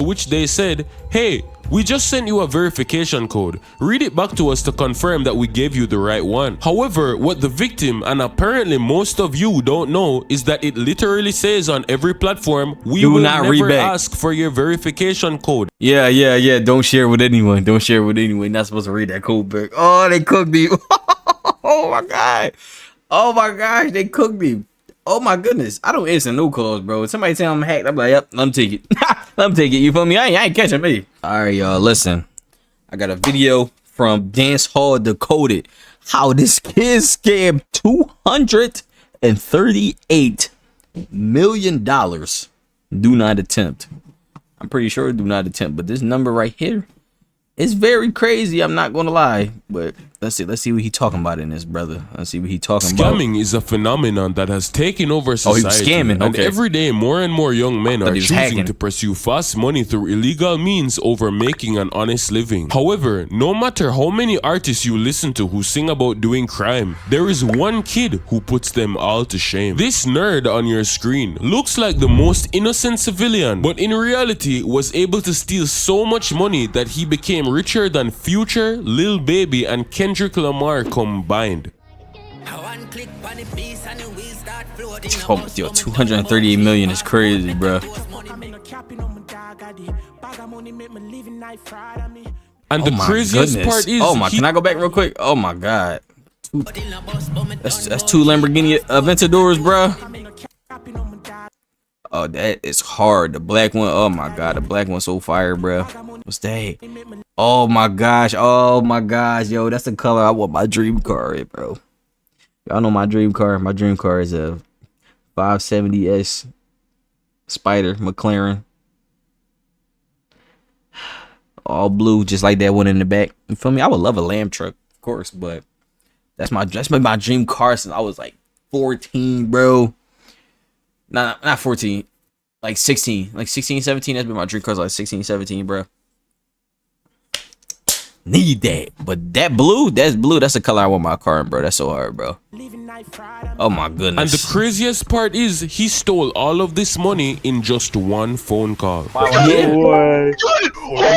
which they said, hey, we just sent you a verification code. Read it back to us to confirm that we gave you the right one. However, what the victim and apparently most of you don't know is that it literally says on every platform, we will never ask for your verification code. Yeah. Don't share with anyone. Don't share with anyone. You're not supposed to read that code back. Oh, they cooked me. Oh my God. Oh my gosh, they cooked me. Oh my goodness. I don't answer no calls, bro. If somebody tell I'm hacked, I'm like, yep, let them take it. Let them take it. You feel me? I ain't catching me. All right, y'all. Listen, I got a video from Dance Hall Decoded. How this kid scammed $238 million. Do not attempt. I'm pretty sure do not attempt. But this number right here is very crazy. I'm not gonna lie. But let's see what he talking about in this, brother. Let's see what he talking about. Scamming is a phenomenon that has taken over society. Oh, he was scamming. And every day, more and more young men are choosing to pursue fast money through illegal means over making an honest living. However, no matter how many artists you listen to who sing about doing crime, there is one kid who puts them all to shame. This nerd on your screen looks like the most innocent civilian, but in reality was able to steal so much money that he became richer than Future, Lil Baby, and Kendrick Lamar combined. Oh, yo, 238 million is crazy, bro. And the craziest part is, can I go back real quick? Oh my God, that's two Lamborghini Aventadors, bro. Oh, that is hard. The black one, oh my God, the black one's so fire, bro. What's that? Oh my gosh, yo, that's the color I want my dream car in, bro. Y'all know my dream car. My dream car is a 570S Spider McLaren. All blue, just like that one in the back. You feel me? I would love a lamb truck, of course, but that's been my dream car since I was like 14, bro. Not 14, like 16, 17. That's been my dream car, like 16, 17, bro. Need that, but that's blue. That's the color I want my car in, bro. That's so hard, bro. Oh my goodness. And the craziest part is he stole all of this money in just one phone call. Oh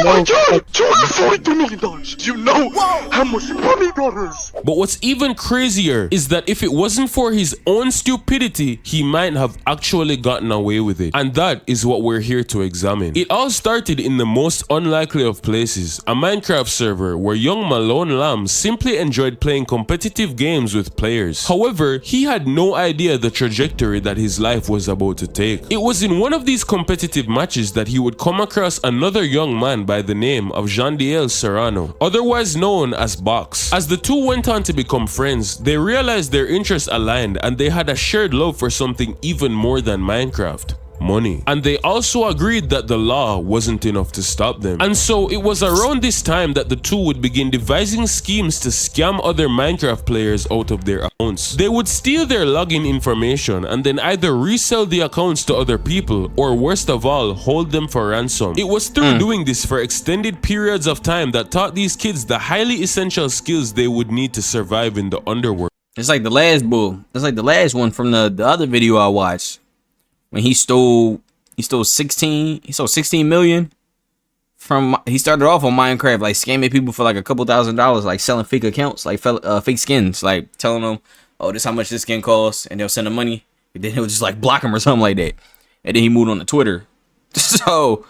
my God, $242 million. You know how much money that is. But what's even crazier is that if it wasn't for his own stupidity, he might have actually gotten away with it. And that is what we're here to examine. It all started in the most unlikely of places, a Minecraft server where young Malone Lamb simply enjoyed playing competitive games with players. However, he had no idea the trajectory that his life was about to take. It was in one of these competitive matches that he would come across another young man by the name of Jandiel Serrano, otherwise known as Box. As the two went on to become friends, they realized their interests aligned and they had a shared love for something even more than Minecraft. Money. And they also agreed that the law wasn't enough to stop them. And so it was around this time that the two would begin devising schemes to scam other Minecraft players out of their accounts. They would steal their login information and then either resell the accounts to other people or, worst of all, hold them for ransom. It was through doing this for extended periods of time that taught these kids the highly essential skills they would need to survive in the underworld. It's like the last bull. It's like the last one from the other video I watched. When he stole 16 million from, he started off on Minecraft, like scamming people for like a couple $1,000s, like selling fake accounts, like fake skins, like telling them, oh, this is how much this skin costs, and they'll send them money, and then he'll just like block them or something like that. And then he moved on to Twitter. So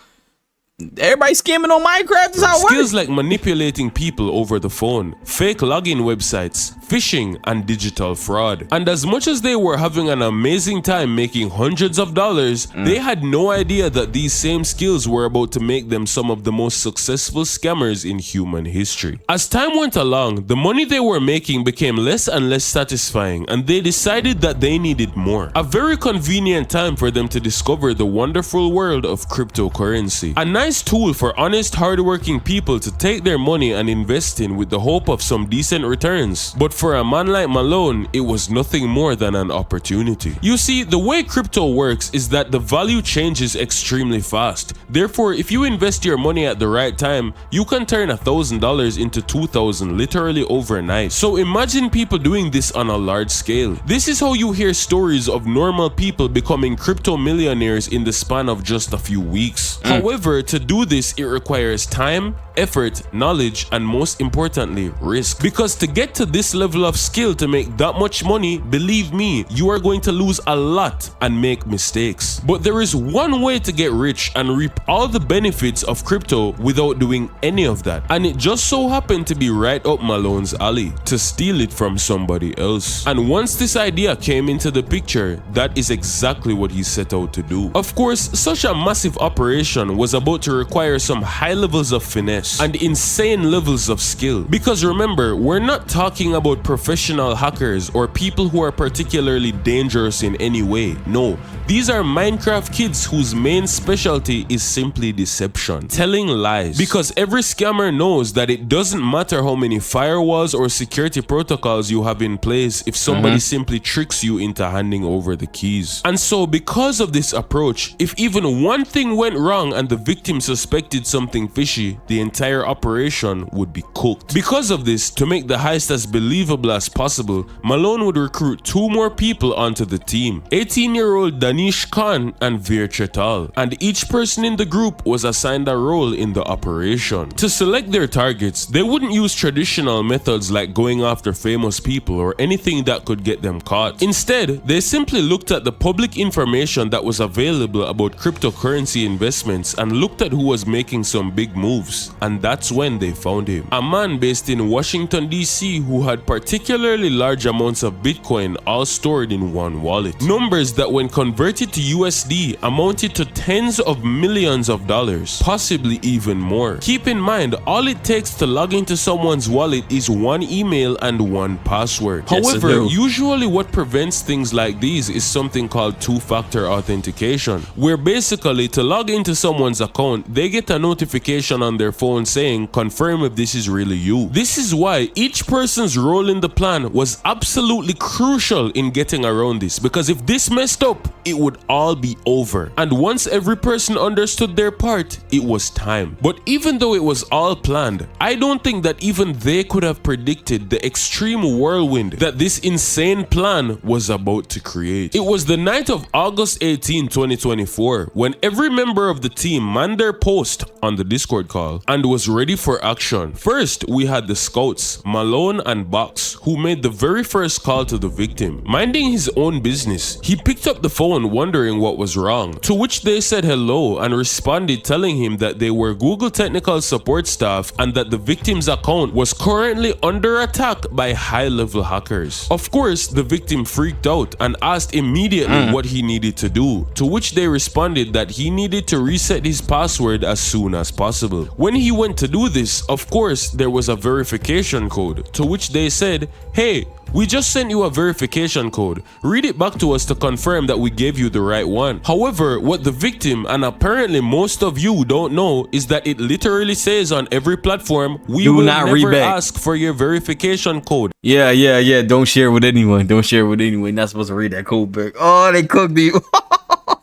everybody scamming on Minecraft is how it works. Skills like manipulating people over the phone, fake login websites, phishing, and digital fraud. And as much as they were having an amazing time making hundreds of dollars, they had no idea that these same skills were about to make them some of the most successful scammers in human history. As time went along, the money they were making became less and less satisfying, and they decided that they needed more. A very convenient time for them to discover the wonderful world of cryptocurrency. A nice tool for honest, hardworking people to take their money and invest in with the hope of some decent returns. But for a man like Malone, it was nothing more than an opportunity. You see, the way crypto works is that the value changes extremely fast. Therefore, if you invest your money at the right time, you can turn $1,000 into $2,000 literally overnight. So imagine people doing this on a large scale. This is how you hear stories of normal people becoming crypto millionaires in the span of just a few weeks. However, to do this, it requires time, effort, knowledge, and most importantly, risk. Because to get to this level of skill to make that much money, believe me, you are going to lose a lot and make mistakes. But there is one way to get rich and reap all the benefits of crypto without doing any of that. And it just so happened to be right up Malone's alley, to steal it from somebody else. And once this idea came into the picture, that is exactly what he set out to do. Of course, such a massive operation was about to require some high levels of finesse and insane levels of skill. Because remember, we're not talking about professional hackers or people who are particularly dangerous in any way. No, these are Minecraft kids whose main specialty is simply deception, telling lies. Because every scammer knows that it doesn't matter how many firewalls or security protocols you have in place if somebody simply tricks you into handing over the keys. And so because of this approach, if even one thing went wrong and the victim suspected something fishy, the entire operation would be cooked. Because of this, to make the heist as believable as possible, Malone would recruit two more people onto the team, 18-year-old Danish Khan and Veer Chetal, and each person in the group was assigned a role in the operation. To select their targets, they wouldn't use traditional methods like going after famous people or anything that could get them caught. Instead, they simply looked at the public information that was available about cryptocurrency investments and looked at who was making some big moves, and that's when they found him. A man based in Washington, D.C. who had particularly large amounts of Bitcoin all stored in one wallet. Numbers that when converted to USD amounted to tens of millions of dollars, possibly even more. Keep in mind, all it takes to log into someone's wallet is one email and one password. However, usually what prevents things like these is something called two-factor authentication, where basically to log into someone's account, they get a notification on their phone saying, confirm if this is really you. This is why each person's role in the plan was absolutely crucial in getting around this, because if this messed up, it would all be over. And once every person understood their part, it was time. But even though it was all planned, I don't think that even they could have predicted the extreme whirlwind that this insane plan was about to create. It was the night of August 18, 2024, when every member of the team manned their post on the Discord call and was ready for action. First, we had the scouts, Malone and Box, who made the very first call to the victim. Minding his own business, he picked up the phone wondering what was wrong, to which they said hello and responded telling him that they were Google technical support staff and that the victim's account was currently under attack by high-level hackers. Of course, the victim freaked out and asked immediately what he needed to do, to which they responded that he needed to reset his password as soon as possible. When he went to do this, of course, there was a verification code, to which they said, hey, we just sent you a verification code. Read it back to us to confirm that we gave you the right one. However, what the victim and apparently most of you don't know is that it literally says on every platform, we will never ask for your verification code. Yeah. Don't share with anyone. Don't share with anyone. You're not supposed to read that code back. Oh, they cooked me.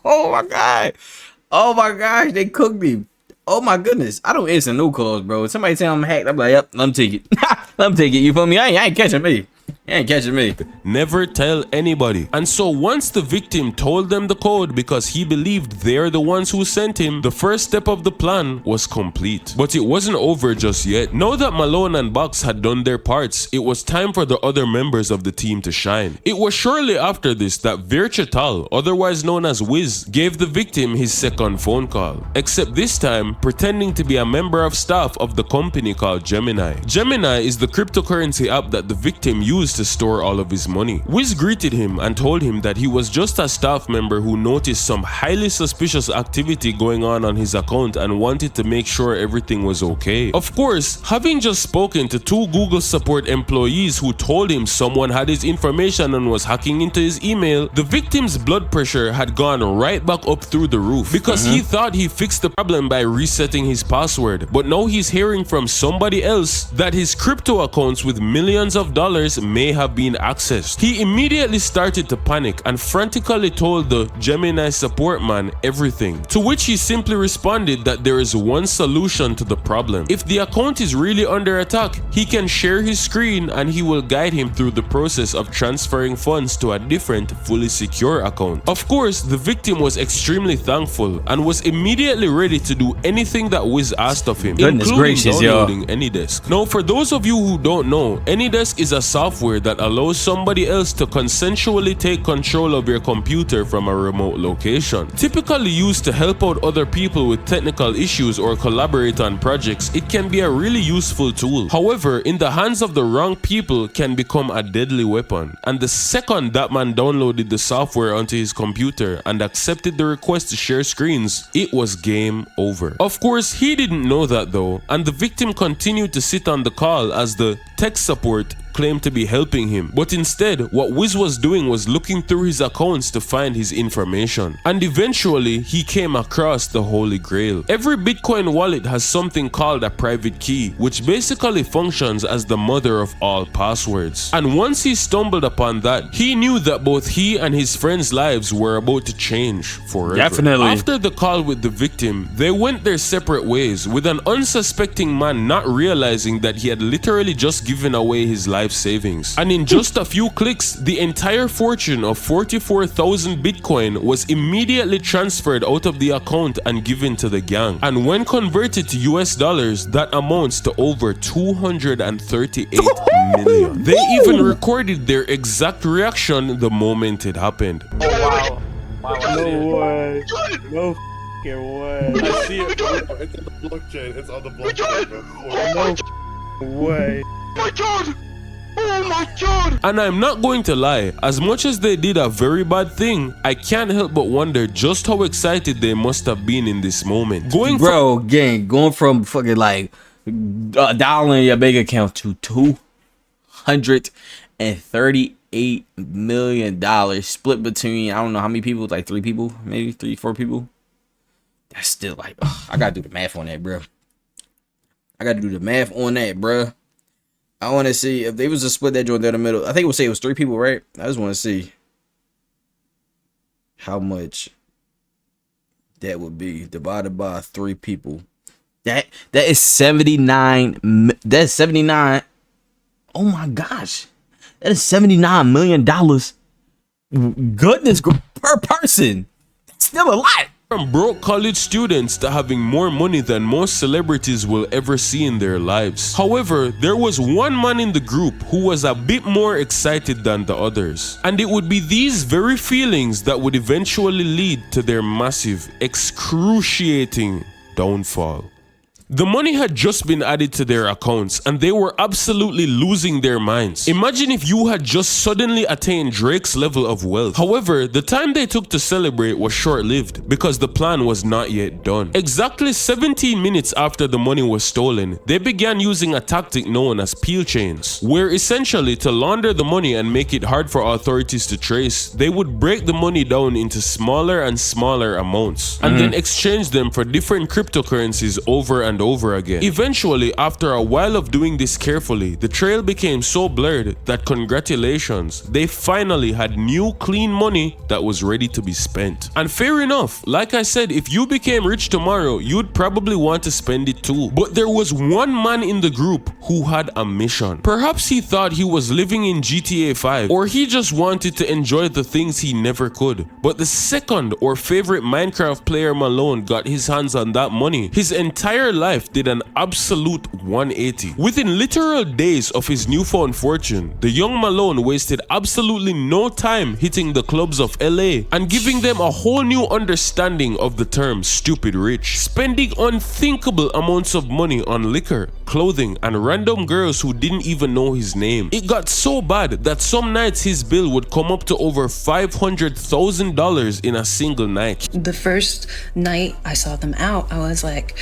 Oh my god. Oh my gosh, they cooked me. Oh my goodness. I don't answer no calls, bro. Somebody tell I'm hacked, I'm like, yep, let me take it. Let me take it. You feel me? I ain't catching me. You ain't catching me. Never tell anybody. And so once the victim told them the code because he believed they're the ones who sent him, the first step of the plan was complete. But it wasn't over just yet. Now that Malone and Box had done their parts, it was time for the other members of the team to shine. It was shortly after this that Veer Chetal, otherwise known as Wiz, gave the victim his second phone call. Except this time, pretending to be a member of staff of the company called Gemini. Gemini is the cryptocurrency app that the victim used to store all of his money. Wiz greeted him and told him that he was just a staff member who noticed some highly suspicious activity going on his account and wanted to make sure everything was okay. Of course, having just spoken to two Google support employees who told him someone had his information and was hacking into his email, the victim's blood pressure had gone right back up through the roof because he thought he fixed the problem by resetting his password. But now he's hearing from somebody else that his crypto accounts with millions of dollars may may have been accessed. He immediately started to panic and frantically told the Gemini support man everything, to which he simply responded that there is one solution to the problem. If the account is really under attack, he can share his screen and he will guide him through the process of transferring funds to a different, fully secure account. Of course, the victim was extremely thankful and was immediately ready to do anything that Wiz asked of him, including downloading AnyDesk. Now, for those of you who don't know, AnyDesk is a software that allows somebody else to consensually take control of your computer from a remote location. Typically used to help out other people with technical issues or collaborate on projects, it can be a really useful tool. However, in the hands of the wrong people can become a deadly weapon. And the second that man downloaded the software onto his computer and accepted the request to share screens, it was game over. Of course, he didn't know that though, and the victim continued to sit on the call as the tech support claimed to be helping him, but instead what Wiz was doing was looking through his accounts to find his information, and eventually he came across the Holy Grail. Every Bitcoin wallet has something called a private key, which basically functions as the mother of all passwords, and once he stumbled upon that, he knew that both he and his friends' lives were about to change forever. Definitely. After the call with the victim, they went their separate ways, with an unsuspecting man not realizing that he had literally just given away his life savings. And in just a few clicks, the entire fortune of 44,000 Bitcoin was immediately transferred out of the account and given to the gang. And when converted to US dollars, that amounts to over 238 million. They even recorded their exact reaction the moment it happened. Oh, wow. No way. No f***ing way. I see it, bro. It's on the blockchain. It's on the blockchain. No way. My God! Oh my God! And I'm not going to lie, as much as they did a very bad thing, I can't help but wonder just how excited they must have been in this moment. Going from fucking like $1 in your bank account to $238 million split between, I don't know how many people, like 3 people, maybe 3, 4 people. That's still like, I gotta do the math on that, bro. I want to see if they was to split that joint down the middle. I think it would say it was 3 people, right? I just want to see how much that would be divided by 3 people. That is 79. That's 79. Oh my gosh, that is $79 million. Goodness, per person. That's still a lot. From broke college students to having more money than most celebrities will ever see in their lives. However, there was one man in the group who was a bit more excited than the others. And it would be these very feelings that would eventually lead to their massive, excruciating downfall. The money had just been added to their accounts and they were absolutely losing their minds. Imagine if you had just suddenly attained Drake's level of wealth. However, the time they took to celebrate was short-lived because the plan was not yet done. Exactly 17 minutes after the money was stolen, they began using a tactic known as peel chains, where essentially to launder the money and make it hard for authorities to trace, they would break the money down into smaller and smaller amounts and then exchange them for different cryptocurrencies over and over again. Eventually, after a while of doing this carefully, the trail became so blurred that congratulations, they finally had new clean money that was ready to be spent. And fair enough, like I said, if you became rich tomorrow, you'd probably want to spend it too. But there was one man in the group who had a mission. Perhaps he thought he was living in GTA 5, or he just wanted to enjoy the things he never could. But the second our favorite Minecraft player Malone got his hands on that money, his entire life did an absolute 180. Within literal days of his newfound fortune, the young Malone wasted absolutely no time hitting the clubs of LA and giving them a whole new understanding of the term stupid rich, spending unthinkable amounts of money on liquor, clothing, and random girls who didn't even know his name. It got so bad that some nights his bill would come up to over $500,000 in a single night. The first night I saw them out, I was like,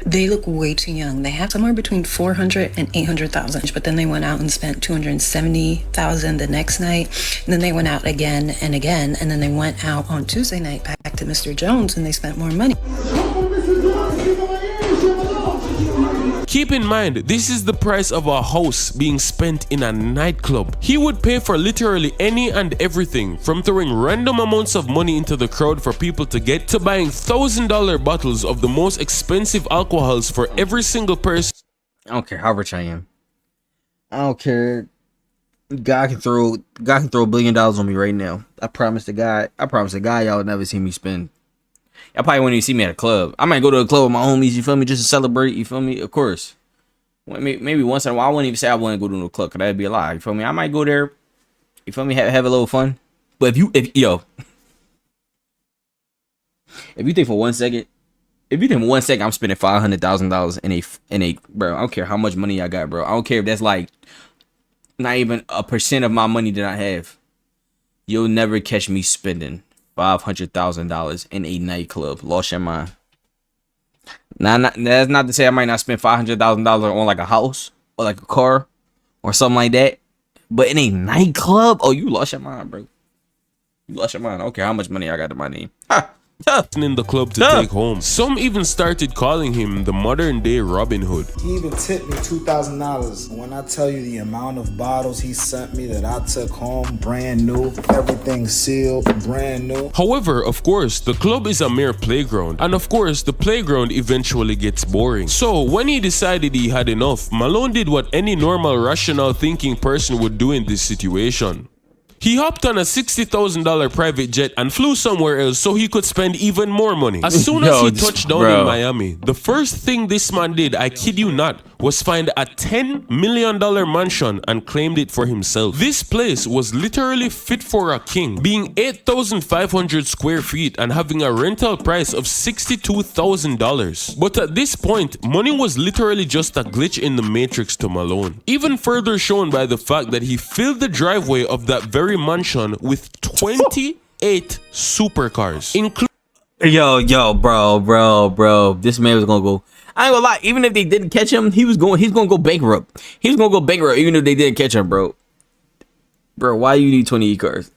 they look way too young. They have somewhere between 400 and 800,000, but then they went out and spent 270,000 the next night, and then they went out again and again, and then they went out on Tuesday night back to Mr. Jones and they spent more money. Keep in mind, this is the price of a house being spent in a nightclub. He would pay for literally any and everything, from throwing random amounts of money into the crowd for people to get, to buying $1,000 bottles of the most expensive alcohols for every single person. I don't care how rich I am. I don't care. God can throw $1 billion on me right now. I promise the guy, y'all would never see me spend. Y'all probably won't even see me at a club. I might go to a club with my homies, you feel me, just to celebrate, you feel me? Of course. Maybe once in a while. I wouldn't even say I wouldn't go to no club, cause that'd be a lie, you feel me? I might go there, you feel me, have a little fun. But if you think for 1 second, I'm spending $500,000 in a bro, I don't care how much money I got, bro. I don't care if that's like not even a % of my money that I have. You'll never catch me spending $500,000 in a nightclub. Lost your mind. Now, that's not to say I might not spend $500,000 on like a house or like a car or something like that. But in a nightclub, oh, you lost your mind, bro. You lost your mind. I don't care how much money I got in my name. In the club to take home. Some even started calling him the modern day Robin Hood. He even tipped me $2,000. When I tell you the amount of bottles he sent me that I took home, brand new, everything sealed, brand new. However, of course, the club is a mere playground, and of course, the playground eventually gets boring. So when he decided he had enough, Malone did what any normal, rational thinking person would do in this situation. He hopped on a $60,000 private jet and flew somewhere else so he could spend even more money. As soon as he touched down in Miami, the first thing this man did, I kid you not, was find a $10 million mansion and claimed it for himself. This place was literally fit for a king, being 8,500 square feet and having a rental price of $62,000. But at this point, money was literally just a glitch in the matrix to Malone. Even further shown by the fact that he filled the driveway of that very mansion with 28 supercars, including bro. This man was gonna go. I ain't gonna lie. Even if they didn't catch him, he's gonna go bankrupt. He's gonna go bankrupt even if they didn't catch him, bro. Bro, why do you need 28 cars?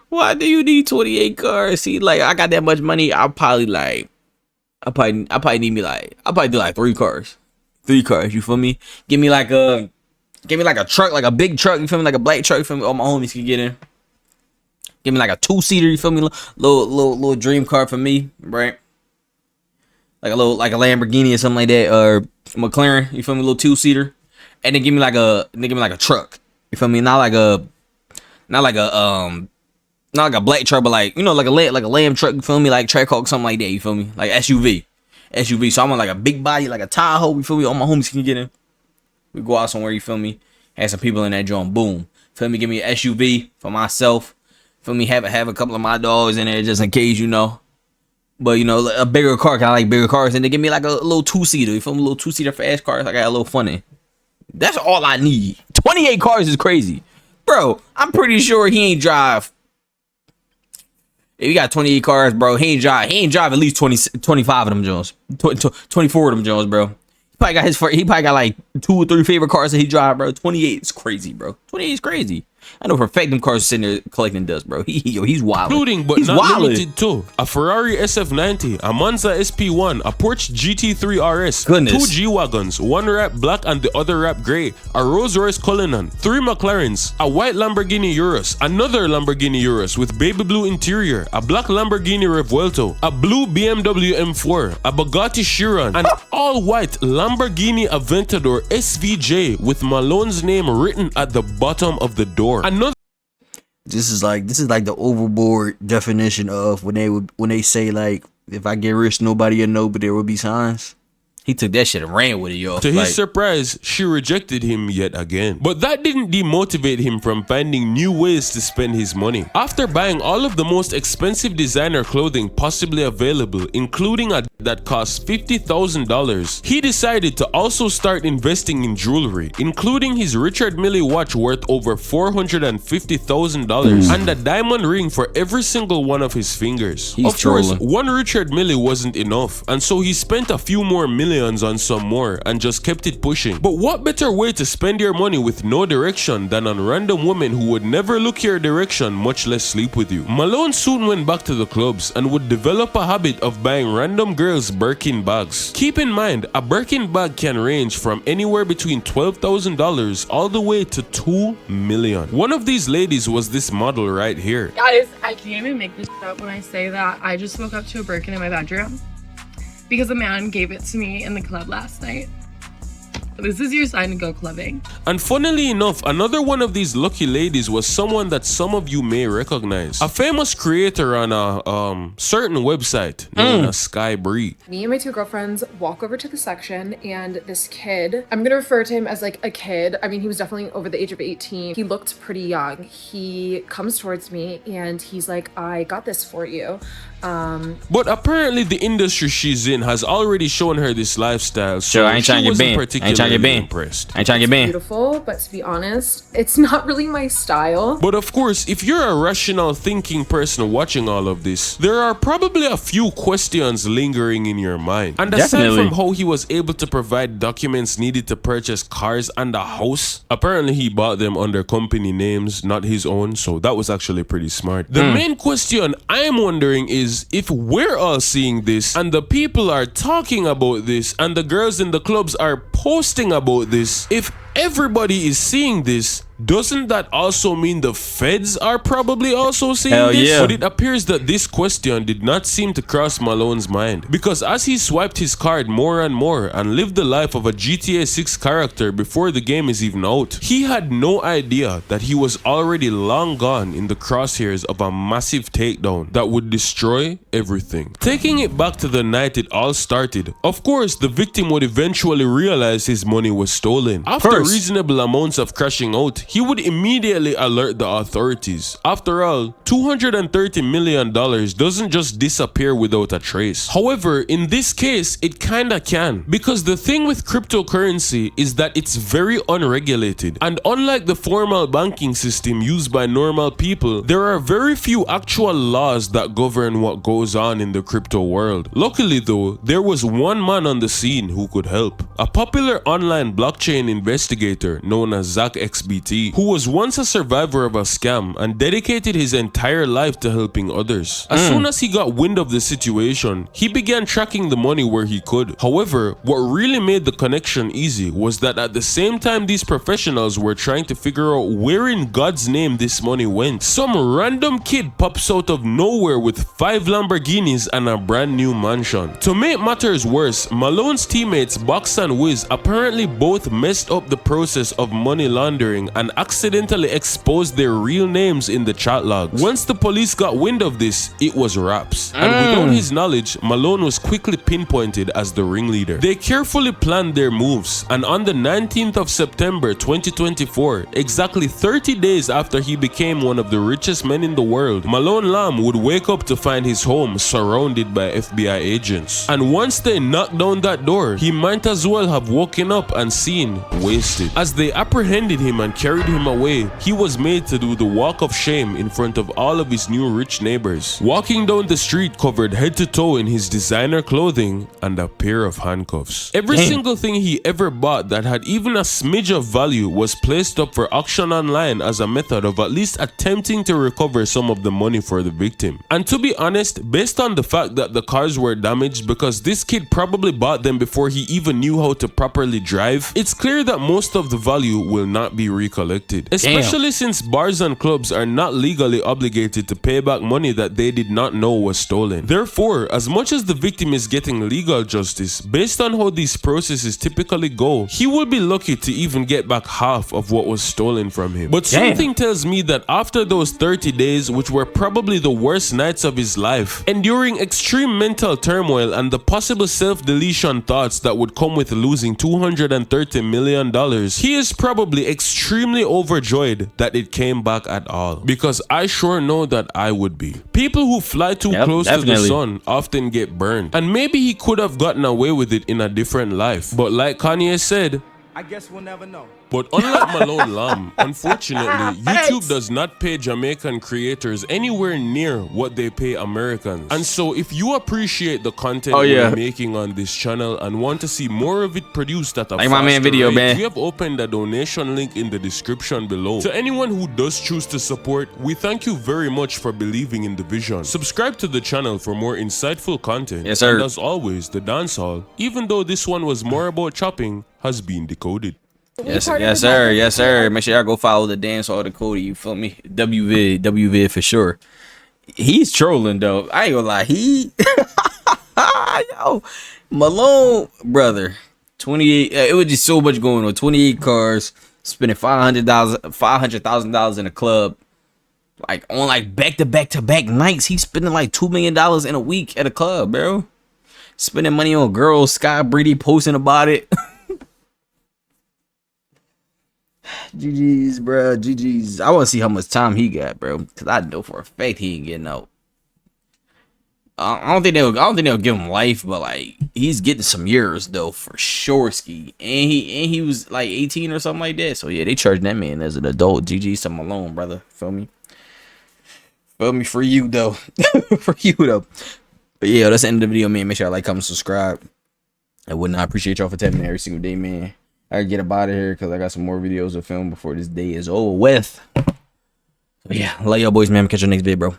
Why do you need 28 cars? See, like, I got that much money. I probably do like 3 cars. 3 cars. You feel me? Give me like a truck, like a big truck, you feel me? Like a black truck, you feel me? All my homies can get in. Give me like a 2-seater, you feel me? Little dream car for me, right? Like a Lamborghini or something like that, or McLaren, you feel me? Little 2-seater. And then give me like a truck. You feel me? Not like a black truck, but like, you know, like a lamb truck, you feel me? Like Trackhawk, something like that, you feel me? Like SUV. So I'm on like a big body, like a Tahoe, you feel me? All my homies can get in. We go out somewhere, you feel me? Have some people in that joint, boom. Feel me? Give me an SUV for myself. Feel me? Have a couple of my dogs in there just in case, you know. But, you know, a bigger car, cause I like bigger cars. And they give me like a little 2-seater, you feel me? A little 2-seater fast cars. I got a little fun in. That's all I need. 28 cars is crazy. Bro, I'm pretty sure he ain't drive. If you got 28 cars, bro, he ain't drive at least 25 of them Jones. 24 of them Jones, bro. He probably got like 2 or 3 favorite cars that he drive, bro. 28 is crazy, bro. 28 is crazy. I know for a fact them cars are sitting there collecting dust, bro. He's wild. Including, but not limited to, a Ferrari SF90, a Monza SP1, a Porsche GT3 RS, Goodness. 2 G-Wagons, one wrap black and the other wrap gray, a Rolls-Royce Cullinan, 3 McLarens, a white Lamborghini Urus, another Lamborghini Urus with baby blue interior, a black Lamborghini Revuelto, a blue BMW M4, a Bugatti Chiron, an all-white Lamborghini Aventador SVJ with Malone's name written at the bottom of the door. This is like the overboard definition of when they say like, if I get rich nobody will know, but there will be signs. He took that shit and ran with it, yo. To his surprise, she rejected him yet again. But that didn't demotivate him from finding new ways to spend his money. After buying all of the most expensive designer clothing possibly available, including a that cost $50,000, he decided to also start investing in jewelry, including his Richard Mille watch worth over $450,000 and a diamond ring for every single one of his fingers. Of course, one Richard Mille wasn't enough, and so he spent a few more millions millions on some more and just kept it pushing. But what better way to spend your money with no direction than on random women who would never look your direction, much less sleep with you? Malone soon went back to the clubs and would develop a habit of buying random girls Birkin bags. Keep in mind, a Birkin bag can range from anywhere between $12,000 all the way to $2 million. One of these ladies was this model right here. Guys, I can't even make this up when I say that I just woke up to a Birkin in my bedroom because a man gave it to me in the club last night. This is your sign to go clubbing. And funnily enough, another one of these lucky ladies was someone that some of you may recognize. A famous creator on a certain website known as BandUpRI. Me and my 2 girlfriends walk over to the section and this kid, I'm gonna refer to him as like a kid. I mean, he was definitely over the age of 18. He looked pretty young. He comes towards me and he's like, I got this for you. But apparently the industry she's in has already shown her this lifestyle, so I ain't trying to get banned. impressed. I ain't trying to get banned. Beautiful, but to be honest, it's not really my style. But of course, if you're a rational thinking person watching all of this, there are probably a few questions lingering in your mind. And aside from how he was able to provide documents needed to purchase cars and a house, apparently he bought them under company names, not his own, so that was actually pretty smart. The main question I'm wondering is, if we're all seeing this and the people are talking about this and the girls in the clubs are posting about this, if everybody is seeing this, doesn't that also mean the feds are probably also seeing this? Yeah. But it appears that this question did not seem to cross Malone's mind, because as he swiped his card more and more and lived the life of a GTA 6 character before the game is even out, he had no idea that he was already long gone in the crosshairs of a massive takedown that would destroy everything. Taking it back to the night it all started, of course the victim would eventually realize his money was stolen. After reasonable amounts of crashing out, he would immediately alert the authorities. After all, $230 million doesn't just disappear without a trace. However, in this case, it kinda can, because the thing with cryptocurrency is that it's very unregulated, and unlike the formal banking system used by normal people, there are very few actual laws that govern what goes on in the crypto world. Luckily though, there was one man on the scene who could help. A popular online blockchain investigator known as Zach XBT, who was once a survivor of a scam and dedicated his entire life to helping others. As soon as he got wind of the situation, he began tracking the money where he could. However, what really made the connection easy was that at the same time these professionals were trying to figure out where in God's name this money went, some random kid pops out of nowhere with 5 Lamborghinis and a brand new mansion. To make matters worse, Malone's teammates Box and Wiz apparently both messed up the process of money laundering and accidentally exposed their real names in the chat logs. Once the police got wind of this, it was wraps. And without his knowledge, Malone was quickly pinpointed as the ringleader. They carefully planned their moves, and on the 19th of September 2024, exactly 30 days after he became one of the richest men in the world, Malone Lamb would wake up to find his home surrounded by FBI agents. And once they knocked down that door, he might as well have woken up and seen wasted. As they apprehended him and carried him away, he was made to do the walk of shame in front of all of his new rich neighbors, walking down the street covered head to toe in his designer clothing and a pair of handcuffs. Every single thing he ever bought that had even a smidge of value was placed up for auction online as a method of at least attempting to recover some of the money for the victim. And to be honest, based on the fact that the cars were damaged because this kid probably bought them before he even knew how to properly drive, it's clear that most of the value will not be recollected, especially since bars and clubs are not legally obligated to pay back money that they did not know was stolen. Therefore, as much as the victim is getting legal justice, based on how these processes typically go, he will be lucky to even get back half of what was stolen from him. But something tells me that after those 30 days, which were probably the worst nights of his life, enduring extreme mental turmoil and the possible self-deletion thoughts that would come with losing $230 million, he is probably extremely overjoyed that it came back at all. Because I sure know that I would be. People who fly too close to the sun often get burned. And maybe he could have gotten away with it in a different life. But like Kanye said, I guess we'll never know. But unlike Malone Lam, unfortunately, YouTube does not pay Jamaican creators anywhere near what they pay Americans. And so if you appreciate the content we're making on this channel and want to see more of it produced at a faster my man video, rate, man. we have opened a donation link in the description below. To anyone who does choose to support, we thank you very much for believing in the vision. Subscribe to the channel for more insightful content. Yes, sir. And as always, the dance hall, even though this one was more about chopping, has been decoded. Yes, sir. Yes, sir. Make sure y'all go follow the dance hall Dakota. You feel me? WVid for sure. He's trolling though. I ain't gonna lie. Yo, Malone, brother. 28. It was just so much going on. 28 cars, spending $500,000 in a club. Like on like back to back nights, he's spending like $2 million in a week at a club, bro. Spending money on girls. Sky Brady posting about it. GG's, bro. GG's. I want to see how much time he got, bro, because I know for a fact he ain't getting out. I don't think they'll give him life, but like he's getting some years though for sure. Ski, and he was like 18 or something like that. So yeah, they charged that man as an adult. GG's to Malone, brother. Feel me? Feel me for you though. For you though. But yeah, that's the end of the video, man. Make sure y'all like, comment, subscribe. I would not appreciate y'all for tapping in every single day, man. I gotta get up out of here because I got some more videos to film before this day is over with. But yeah, love y'all boys, man. Catch you next video, bro.